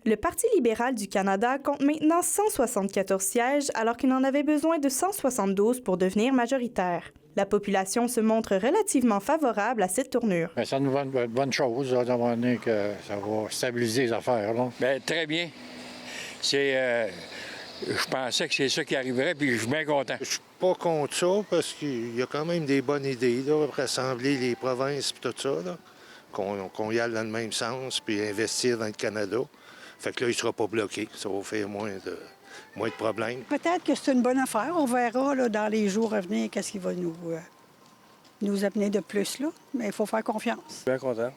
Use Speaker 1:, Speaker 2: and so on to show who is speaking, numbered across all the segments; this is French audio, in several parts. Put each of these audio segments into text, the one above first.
Speaker 1: Le Parti libéral du Canada compte maintenant 174 sièges alors qu'il en avait besoin de 172 pour devenir majoritaire. La population se montre relativement favorable à cette tournure.
Speaker 2: Bien, ça nous va une bonne chose, là, d'avoir donné que ça va stabiliser les affaires. Là.
Speaker 3: Bien, très bien. Je pensais que c'est ça qui arriverait, puis je suis bien content.
Speaker 4: Je suis pas contre ça parce qu'il y a quand même des bonnes idées, là, pour rassembler les provinces et tout ça, là, qu'on y aille dans le même sens, puis investir dans le Canada. Fait que là, il ne sera pas bloqué. Ça va faire moins de problèmes.
Speaker 5: Peut-être que c'est une bonne affaire. On verra là, dans les jours à venir qu'est-ce qui va nous amener de plus, là. Mais il faut faire confiance.
Speaker 6: Bien content.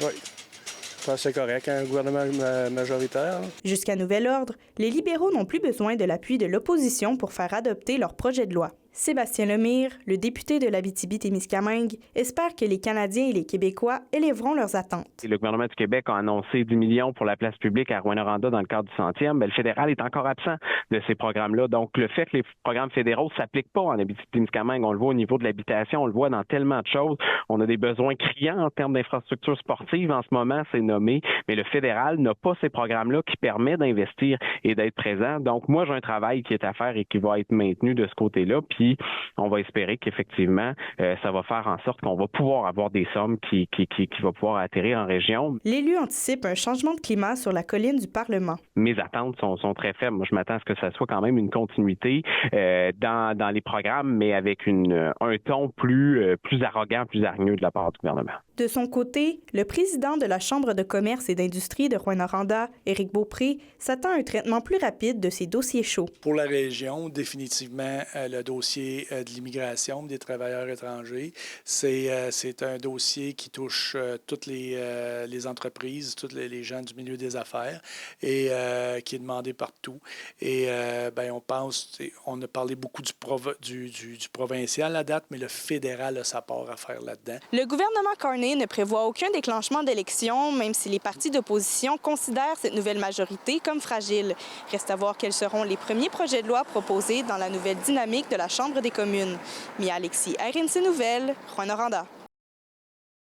Speaker 6: Oui. Je pense que c'est correct, un gouvernement majoritaire.
Speaker 1: Jusqu'à nouvel ordre, les libéraux n'ont plus besoin de l'appui de l'opposition pour faire adopter leur projet de loi. Sébastien Lemire, le député de l'Abitibi-Témiscamingue, espère que les Canadiens et les Québécois élèveront leurs attentes.
Speaker 7: Le gouvernement du Québec a annoncé 10 millions pour la place publique à Rouyn-Noranda dans le cadre du 100e. Mais le fédéral est encore absent de ces programmes-là. Donc, le fait que les programmes fédéraux ne s'appliquent pas en Abitibi-Témiscamingue, on le voit au niveau de l'habitation, on le voit dans tellement de choses. On a des besoins criants en termes d'infrastructures sportives. En ce moment, c'est nommé. Mais le fédéral n'a pas ces programmes-là qui permettent d'investir et d'être présent. Donc, moi, j'ai un travail qui est à faire et qui va être maintenu de ce côté-là. Puis, on va espérer qu'effectivement, ça va faire en sorte qu'on va pouvoir avoir des sommes qui vont pouvoir atterrir en région.
Speaker 1: L'élu anticipe un changement de climat sur la colline du Parlement.
Speaker 7: Mes attentes sont très faibles. Moi, je m'attends à ce que ça soit quand même une continuité dans les programmes, mais avec un ton plus arrogant, plus hargneux de la part du gouvernement.
Speaker 1: De son côté, le président de la Chambre de commerce et d'industrie de Rouyn-Noranda, Éric Beaupré, s'attend à un traitement plus rapide de ces dossiers chauds.
Speaker 8: Pour la région, définitivement, le dossier de l'immigration des travailleurs étrangers, c'est un dossier qui touche toutes les entreprises, tous les gens du milieu des affaires et qui est demandé partout. Et on a parlé beaucoup du provincial à date, mais le fédéral a sa part à faire là-dedans.
Speaker 1: Le gouvernement Carney ne prévoit aucun déclenchement d'élection, même si les partis d'opposition considèrent cette nouvelle majorité comme fragile. Reste à voir quels seront les premiers projets de loi proposés dans la nouvelle dynamique de la Chambre des communes. Mia Alexis, RNC Nouvelles, Rouyn-Noranda.